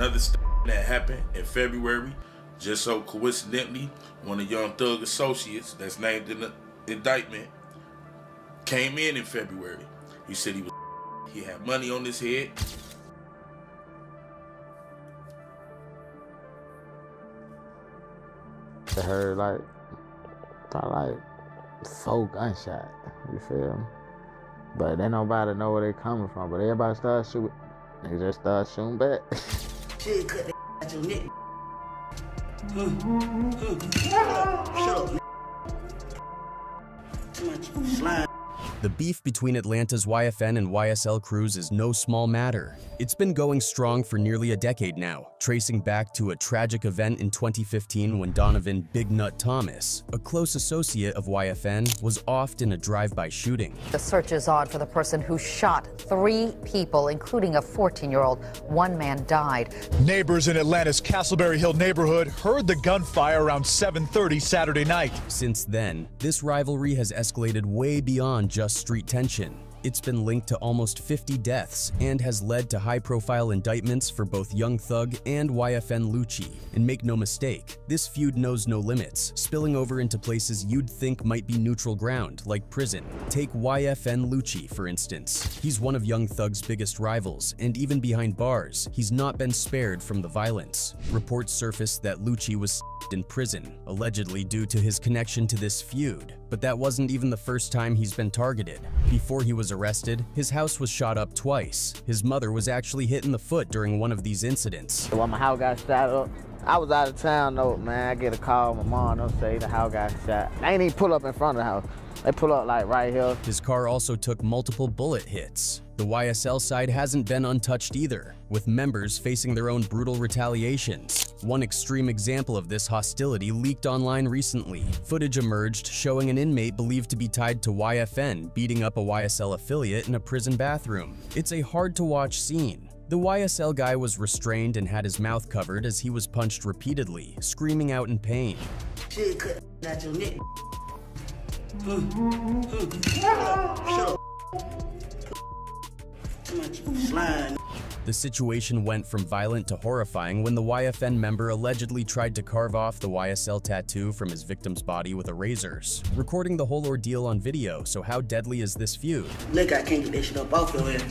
another that happened in February. Just so coincidentally, one of Young Thug associates that's named in the indictment came in February. He said he had money on his head. I heard probably 4 gunshots, you feel me? But then nobody know where they coming from, but everybody started shooting. They just started shooting back. Shit, cut that at your neck. Shut up, too much slime. The beef between Atlanta's YFN and YSL crews is no small matter. It's been going strong for nearly a decade now, tracing back to a tragic event in 2015 when Donovan Big Nut Thomas, a close associate of YFN, was offed in a drive-by shooting. The search is on for the person who shot 3 people, including a 14-year-old. 1 man died. Neighbors in Atlanta's Castleberry Hill neighborhood heard the gunfire around 7:30 Saturday night. Since then, this rivalry has escalated way beyond just street tension. It's been linked to almost 50 deaths and has led to high-profile indictments for both Young Thug and YFN Lucci. And make no mistake, this feud knows no limits, spilling over into places you'd think might be neutral ground, like prison. Take YFN Lucci, for instance. He's one of Young Thug's biggest rivals, and even behind bars, he's not been spared from the violence. Reports surfaced that Lucci was in prison, allegedly due to his connection to this feud. But that wasn't even the first time he's been targeted. Before he was arrested, his house was shot up twice. His mother was actually hit in the foot during one of these incidents. When my house got shot up, I was out of town though, man. I get a call, my mom don't say the house got shot. They ain't even pull up in front of the house. They pull up like right here. His car also took multiple bullet hits. The YSL side hasn't been untouched either, with members facing their own brutal retaliations. One extreme example of this hostility leaked online recently. Footage emerged showing an inmate believed to be tied to YFN beating up a YSL affiliate in a prison bathroom. It's a hard-to-watch scene. The YSL guy was restrained and had his mouth covered as he was punched repeatedly, screaming out in pain. Shit, cut that at your neck. Shut up. Too much slime. The situation went from violent to horrifying when the YFN member allegedly tried to carve off the YSL tattoo from his victim's body with erasers, recording the whole ordeal on video. So how deadly is this feud? Look, I can't get that shit up off your head.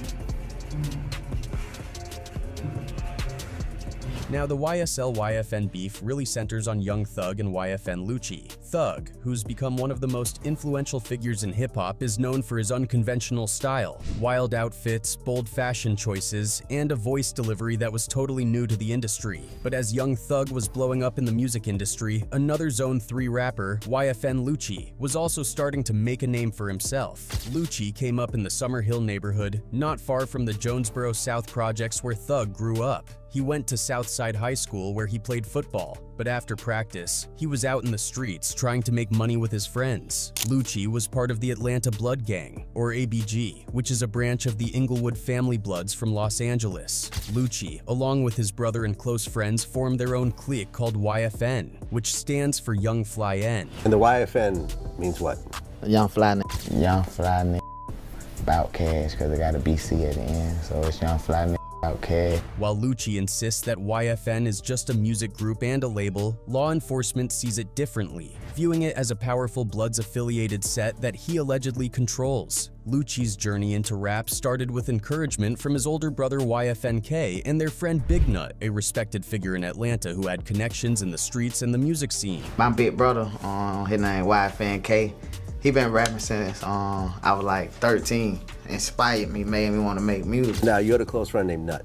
Now, the YSL-YFN beef really centers on Young Thug and YFN Lucci. Thug, who's become one of the most influential figures in hip-hop, is known for his unconventional style, wild outfits, bold fashion choices, and a voice delivery that was totally new to the industry. But as Young Thug was blowing up in the music industry, another Zone 3 rapper, YFN Lucci, was also starting to make a name for himself. Lucci came up in the Summer Hill neighborhood, not far from the Jonesboro South projects where Thug grew up. He went to Southside High School where he played football, but after practice, he was out in the streets trying to make money with his friends. Lucci was part of the Atlanta Blood Gang, or ABG, which is a branch of the Inglewood family bloods from Los Angeles. Lucci, along with his brother and close friends, formed their own clique called YFN, which stands for Young Fly N. And the YFN means what? Young Fly N. Young Fly N. About cash, because they got a BC at the end, so it's Young Fly N. Okay. While Lucci insists that YFN is just a music group and a label, law enforcement sees it differently, viewing it as a powerful Bloods-affiliated set that he allegedly controls. Lucci's journey into rap started with encouragement from his older brother YFNK and their friend Big Nut, a respected figure in Atlanta who had connections in the streets and the music scene. My big brother, his name YFNK, he been rapping since I was like 13. Inspired me, made me want to make music. Now, you had a close friend named Nut.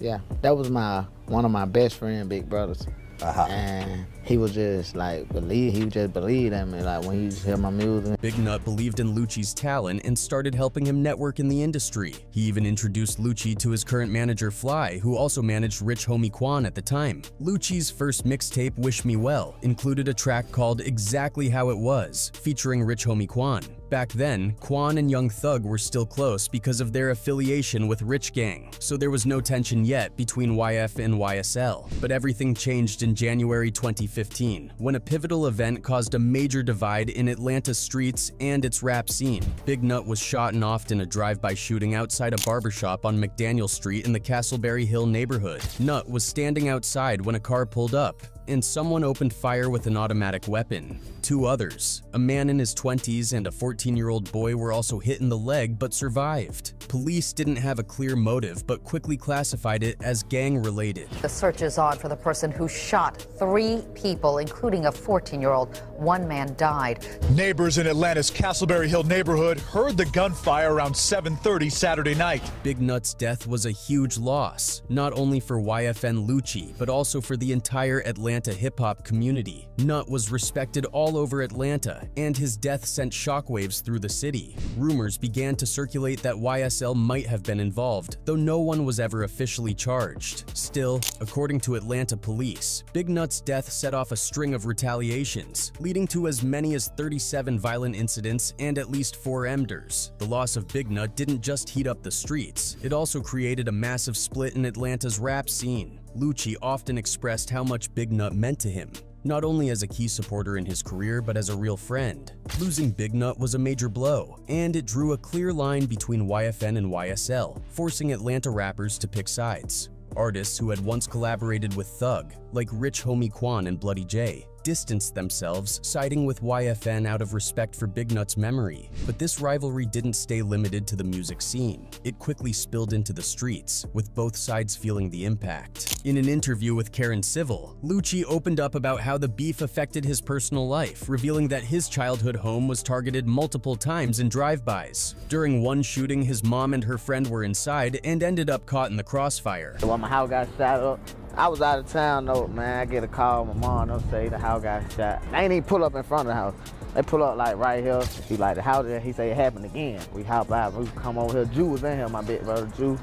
Yeah, that was one of my best friend, big brothers. And he was just like, he just believed in me, like when he used to hear my music. Big Nut believed in Lucci's talent and started helping him network in the industry. He even introduced Lucci to his current manager Fly, who also managed Rich Homie Quan at the time. Lucci's first mixtape, Wish Me Well, included a track called Exactly How It Was, featuring Rich Homie Quan. Back then, Quan and Young Thug were still close because of their affiliation with Rich Gang, so there was no tension yet between YF and YSL. But everything changed in January 2015, when a pivotal event caused a major divide in Atlanta's streets and its rap scene. Big Nut was shot and offed in a drive-by shooting outside a barbershop on McDaniel Street in the Castleberry Hill neighborhood. Nut was standing outside when a car pulled up, and someone opened fire with an automatic weapon. Two others, a man in his 20s and a 14-year-old boy, were also hit in the leg but survived. Police didn't have a clear motive but quickly classified it as gang-related. The search is on for the person who shot 3 people, including a 14-year-old. One man died. Neighbors in Atlanta's Castleberry Hill neighborhood heard the gunfire around 7:30 Saturday night. Big Nut's death was a huge loss, not only for YFN Lucci, but also for the entire Atlanta hip-hop community. Nut was respected all over Atlanta, and his death sent shockwaves through the city. Rumors began to circulate that YSL might have been involved, though no one was ever officially charged. Still, according to Atlanta police, Big Nut's death set off a string of retaliations, leading to as many as 37 violent incidents and at least 4 MDers. The loss of Big Nut didn't just heat up the streets, it also created a massive split in Atlanta's rap scene. Lucci often expressed how much Big Nut meant to him, not only as a key supporter in his career but as a real friend. Losing Big Nut was a major blow, and it drew a clear line between YFN and YSL, forcing Atlanta rappers to pick sides. Artists who had once collaborated with Thug, like Rich Homie Quan and Bloody J, distanced themselves, siding with YFN out of respect for Big Nut's memory. But this rivalry didn't stay limited to the music scene. It quickly spilled into the streets, with both sides feeling the impact. In an interview with Karen Civil, Lucci opened up about how the beef affected his personal life, revealing that his childhood home was targeted multiple times in drive-bys. During one shooting, his mom and her friend were inside and ended up caught in the crossfire. When my house got shot up, I was out of town though, man. I get a call, my mom don't say the house got shot. They ain't even pull up in front of the house. They pull up like right here. He like the house there, he say it happened again. We hop out, we come over here. Jew was in here, my big brother Jew.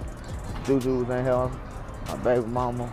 Juju was in here, my baby mama,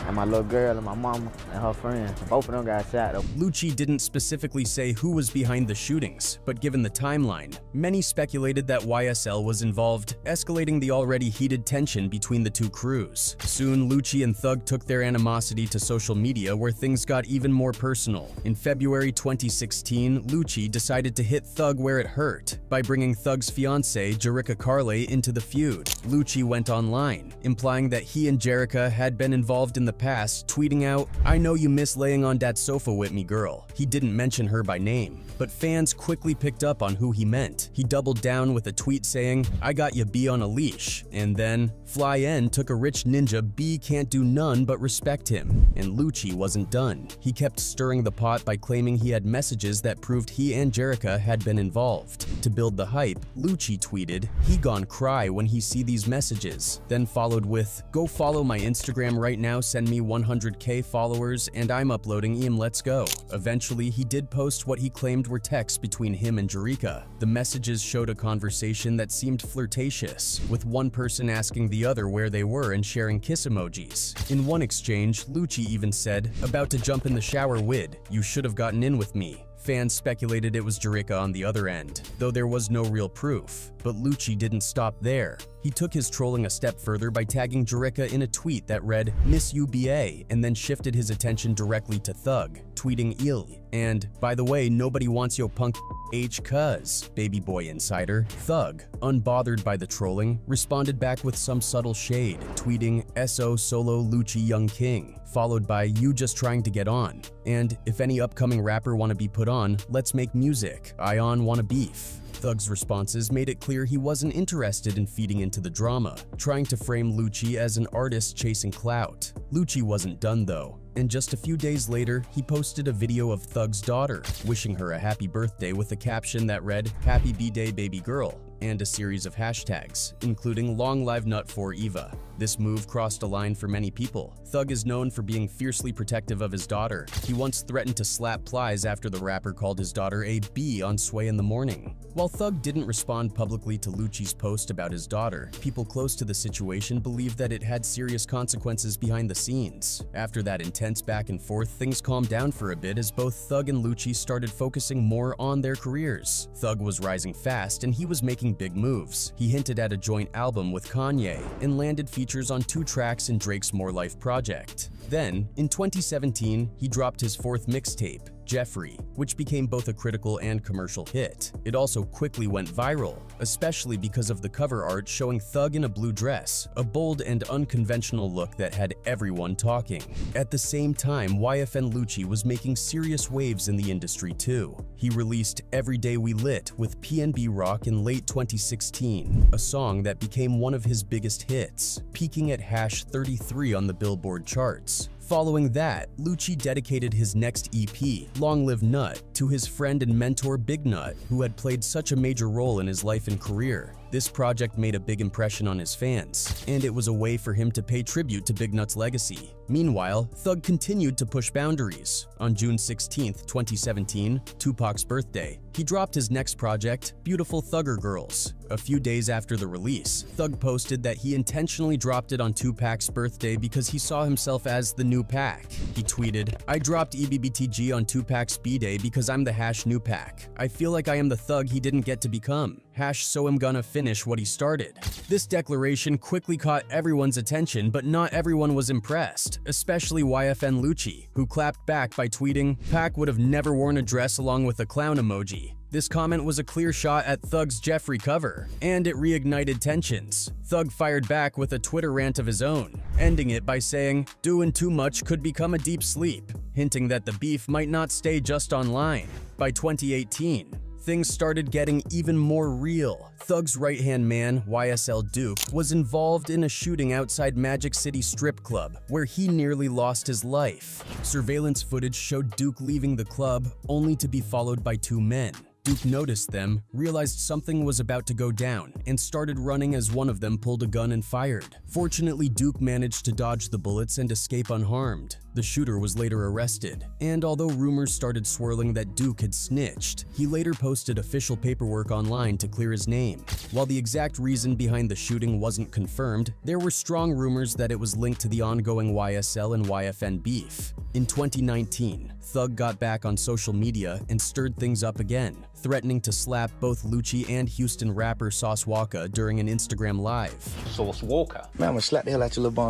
and my little girl and my mama and her friend. Both of them got shot though. Lucci didn't specifically say who was behind the shootings, but given the timeline, many speculated that YSL was involved, escalating the already heated tension between the two crews. Soon, Lucci and Thug took their animosity to social media, where things got even more personal. In February 2016, Lucci decided to hit Thug where it hurt by bringing Thug's fiancée, Jerica Carley, into the feud. Lucci went online, implying that he and Jerica had been involved in the past, tweeting out, "I know you miss laying on that sofa with me, girl." He didn't mention her by name, but fans quickly picked up on who he meant. He doubled down with a tweet saying, "I got ya B on a leash," and then, Fly N took a rich ninja, B can't do none but respect him. And Lucci wasn't done. He kept stirring the pot by claiming he had messages that proved he and Jerica had been involved. To build the hype, Lucci tweeted, "He gon' cry when he see these messages," then followed with, "Go follow my Instagram right now, send me 100K followers, and I'm uploading em, let's go." Eventually, he did post what he claimed were texts between him and Jerica. The messages showed a conversation that seemed flirtatious, with one person asking the other where they were and sharing kiss emojis. In one exchange, Lucci even said, "About to jump in the shower wid, you should have gotten in with me." Fans speculated it was Jerica on the other end, though there was no real proof. But Lucci didn't stop there. He took his trolling a step further by tagging Jerica in a tweet that read, "Miss UBA," and then shifted his attention directly to Thug, tweeting ill. And, "By the way, nobody wants yo punk H cuz, baby boy insider." Thug, unbothered by the trolling, responded back with some subtle shade, tweeting "SO solo Lucci young king," followed by "You just trying to get on," and "If any upcoming rapper wanna be put on, let's make music, Ion wanna beef." Thug's responses made it clear he wasn't interested in feeding into the drama, trying to frame Lucci as an artist chasing clout. Lucci wasn't done though, and just a few days later, he posted a video of Thug's daughter, wishing her a happy birthday with a caption that read, "Happy B-Day baby girl," and a series of hashtags, including "Long Live Nut for Eva." This move crossed a line for many people. Thug is known for being fiercely protective of his daughter. He once threatened to slap Plies after the rapper called his daughter a bee on Sway in the Morning. While Thug didn't respond publicly to Lucci's post about his daughter, people close to the situation believe that it had serious consequences behind the scenes. After that intense back and forth, things calmed down for a bit as both Thug and Lucci started focusing more on their careers. Thug was rising fast and he was making big moves. He hinted at a joint album with Kanye and landed features on 2 tracks in Drake's More Life project. Then, in 2017, he dropped his 4th mixtape, Jeffrey, which became both a critical and commercial hit. It also quickly went viral, especially because of the cover art showing Thug in a blue dress, a bold and unconventional look that had everyone talking. At the same time, YFN Lucci was making serious waves in the industry too. He released Every Day We Lit with PNB Rock in late 2016, a song that became one of his biggest hits, peaking at #33 on the Billboard charts. Following that, Lucci dedicated his next EP, Long Live Nut, to his friend and mentor Big Nut, who had played such a major role in his life and career. This project made a big impression on his fans, and it was a way for him to pay tribute to Big Nut's legacy. Meanwhile, Thug continued to push boundaries. On June 16, 2017, Tupac's birthday, he dropped his next project, Beautiful Thugger Girls. A few days after the release, Thug posted that he intentionally dropped it on Tupac's birthday because he saw himself as the new Pac. He tweeted, "I dropped EBBTG on Tupac's B-Day because I'm the #new Pac. I feel like I am the thug he didn't get to become. So I'm gonna finish what he started." This declaration quickly caught everyone's attention, but not everyone was impressed, especially YFN Lucci, who clapped back by tweeting, "Pac would have never worn a dress along with a clown emoji." This comment was a clear shot at Thug's Jeffrey cover, and it reignited tensions. Thug fired back with a Twitter rant of his own, ending it by saying, "Doing too much could become a deep sleep," hinting that the beef might not stay just online. By 2018, things started getting even more real. Thug's right-hand man, YSL Duke, was involved in a shooting outside Magic City strip club, where he nearly lost his life. Surveillance footage showed Duke leaving the club, only to be followed by 2 men. Duke noticed them, realized something was about to go down, and started running as one of them pulled a gun and fired. Fortunately, Duke managed to dodge the bullets and escape unharmed. The shooter was later arrested, and although rumors started swirling that Duke had snitched, he later posted official paperwork online to clear his name. While the exact reason behind the shooting wasn't confirmed, there were strong rumors that it was linked to the ongoing YSL and YFN beef. In 2019, Thug got back on social media and stirred things up again, threatening to slap both Lucci and Houston rapper Sauce Walka during an Instagram live. Sauce Walka? Man, I'm gonna slap the hell out your little bum.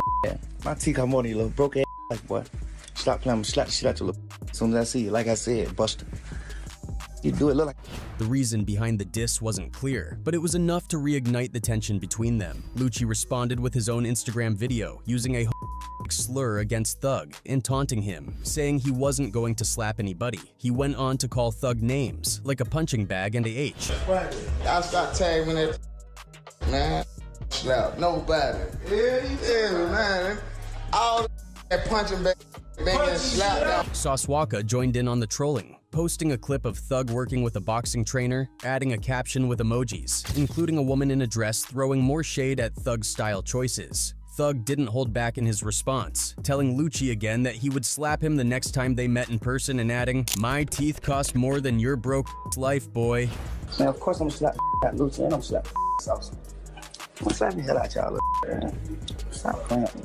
My teeth come on you little broke ass like boy. Stop playing, I'm gonna slap the shit out your little. As soon as I see you, like I said, Buster. You do it look like. The reason behind the diss wasn't clear, but it was enough to reignite the tension between them. Lucci responded with his own Instagram video, using a slur against Thug and taunting him, saying he wasn't going to slap anybody. He went on to call Thug names, like a punching bag and a H. Y'all stop tagging that, man. Slap nobody. Yeah, man. All that punching bag, banging slap down. Sauce Walka joined in on the trolling, posting a clip of Thug working with a boxing trainer, adding a caption with emojis, including a woman in a dress throwing more shade at Thug's style choices. Thug didn't hold back in his response, telling Lucci again that he would slap him the next time they met in person and adding, "My teeth cost more than your broke life, boy." Man, of course I'm gonna slap that Lucci and I'm gonna slap Sauce. I'm gonna slap the hell out y'all, man. Stop playing with me.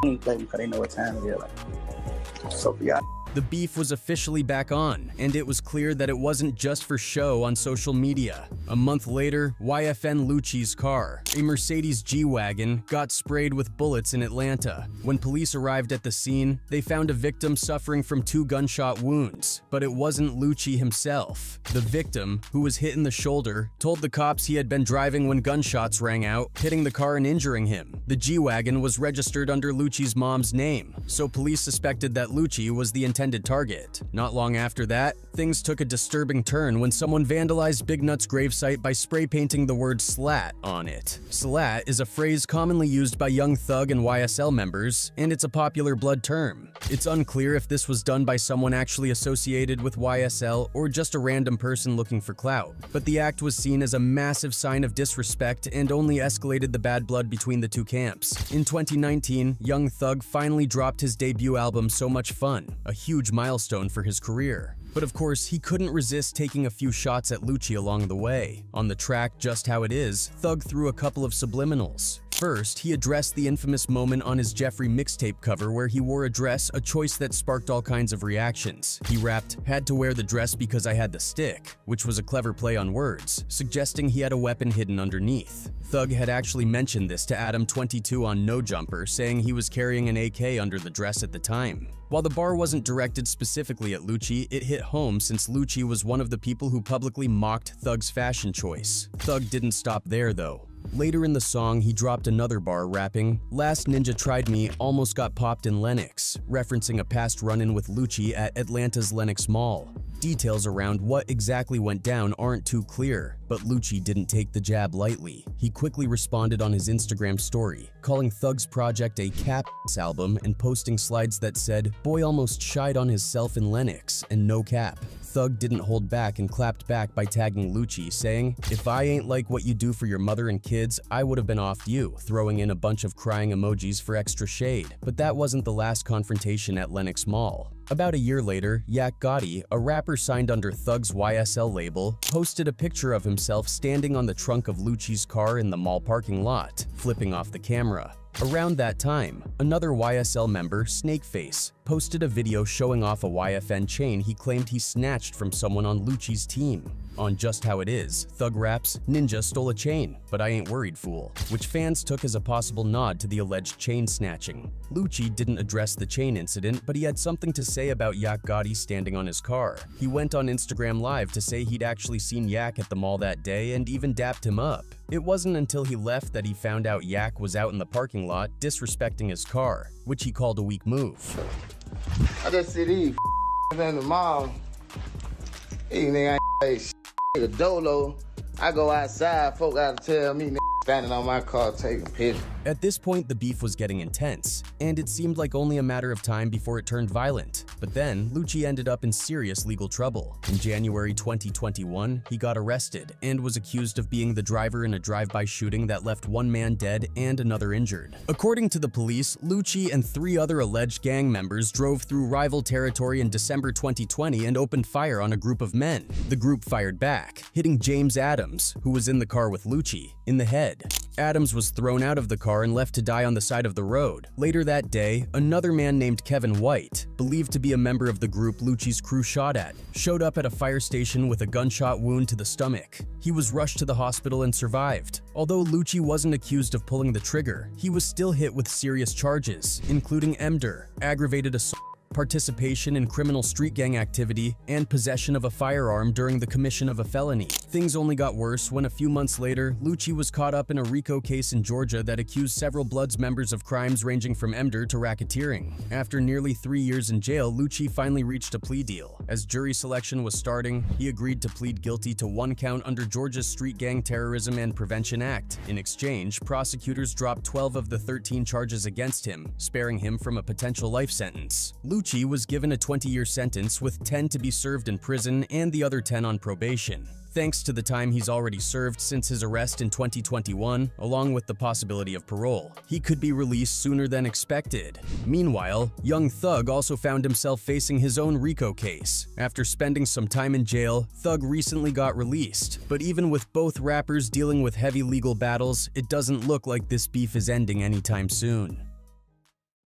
Ain't play because they know what time it is. Like, so for y'all. The beef was officially back on, and it was clear that it wasn't just for show on social media. A month later, YFN Lucci's car, a Mercedes G-Wagon, got sprayed with bullets in Atlanta. When police arrived at the scene, they found a victim suffering from 2 gunshot wounds, but it wasn't Lucci himself. The victim, who was hit in the shoulder, told the cops he had been driving when gunshots rang out, hitting the car and injuring him. The G-Wagon was registered under Lucci's mom's name, so police suspected that Lucci was the intended target. Not long after that, things took a disturbing turn when someone vandalized Big Nut's gravestone website by spray painting the word slat on it. Slat is a phrase commonly used by Young Thug and YSL members, and it's a popular blood term. It's unclear if this was done by someone actually associated with YSL or just a random person looking for clout, but the act was seen as a massive sign of disrespect and only escalated the bad blood between the two camps. In 2019, Young Thug finally dropped his debut album So Much Fun, a huge milestone for his career. But of course, he couldn't resist taking a few shots at Lucci along the way. On the track Just How It Is, Thug threw a couple of subliminals. First, he addressed the infamous moment on his Jeffrey mixtape cover where he wore a dress, a choice that sparked all kinds of reactions. He rapped, "Had to wear the dress because I had the stick," which was a clever play on words, suggesting he had a weapon hidden underneath. Thug had actually mentioned this to Adam22 on No Jumper, saying he was carrying an AK under the dress at the time. While the bar wasn't directed specifically at Lucci, it hit home since Lucci was one of the people who publicly mocked Thug's fashion choice. Thug didn't stop there though. Later in the song, he dropped another bar rapping, "Last ninja tried me, almost got popped in Lenox," referencing a past run-in with Lucci at Atlanta's Lenox Mall. Details around what exactly went down aren't too clear, but Lucci didn't take the jab lightly. He quickly responded on his Instagram story, calling Thug's project a cap album and posting slides that said, "Boy almost shied on himself in Lenox," and no cap. Thug didn't hold back and clapped back by tagging Lucci, saying, "If I ain't like what you do for your mother and kids, I would have been off you," throwing in a bunch of crying emojis for extra shade. But that wasn't the last confrontation at Lenox Mall. About a year later, Yak Gotti, a rapper signed under Thug's YSL label, posted a picture of himself standing on the trunk of Lucci's car in the mall parking lot, flipping off the camera. Around that time, another YSL member, Snakeface, posted a video showing off a YFN chain he claimed he snatched from someone on Lucci's team. On Just How It Is, Thug raps, "Ninja stole a chain, but I ain't worried, fool," which fans took as a possible nod to the alleged chain snatching. Lucci didn't address the chain incident, but he had something to say about Yak Gotti standing on his car. He went on Instagram Live to say he'd actually seen Yak at the mall that day and even dapped him up. It wasn't until he left that he found out Yak was out in the parking lot disrespecting his car, which he called a weak move. I just see these in the mall. These niggas ain't nigga dolo. I go outside, folk gotta tell me nigga standing on my car taking pictures. At this point, the beef was getting intense, and it seemed like only a matter of time before it turned violent. But then, Lucci ended up in serious legal trouble. In January 2021, he got arrested and was accused of being the driver in a drive-by shooting that left one man dead and another injured. According to the police, Lucci and 3 other alleged gang members drove through rival territory in December 2020 and opened fire on a group of men. The group fired back, hitting James Adams, who was in the car with Lucci, in the head. Adams was thrown out of the car and left to die on the side of the road. Later that day, another man named Kevin White, believed to be a member of the group Lucci's crew shot at, showed up at a fire station with a gunshot wound to the stomach. He was rushed to the hospital and survived. Although Lucci wasn't accused of pulling the trigger, he was still hit with serious charges, including murder, aggravated assault, participation in criminal street gang activity, and possession of a firearm during the commission of a felony. Things only got worse when a few months later, Lucci was caught up in a RICO case in Georgia that accused several Bloods members of crimes ranging from murder to racketeering. After nearly 3 years in jail, Lucci finally reached a plea deal. As jury selection was starting, he agreed to plead guilty to 1 count under Georgia's Street Gang Terrorism and Prevention Act. In exchange, prosecutors dropped 12 of the 13 charges against him, sparing him from a potential life sentence. Lucci was given a 20-year sentence with 10 to be served in prison and the other 10 on probation. Thanks to the time he's already served since his arrest in 2021, along with the possibility of parole, he could be released sooner than expected. Meanwhile, Young Thug also found himself facing his own RICO case. After spending some time in jail, Thug recently got released. But even with both rappers dealing with heavy legal battles, it doesn't look like this beef is ending anytime soon.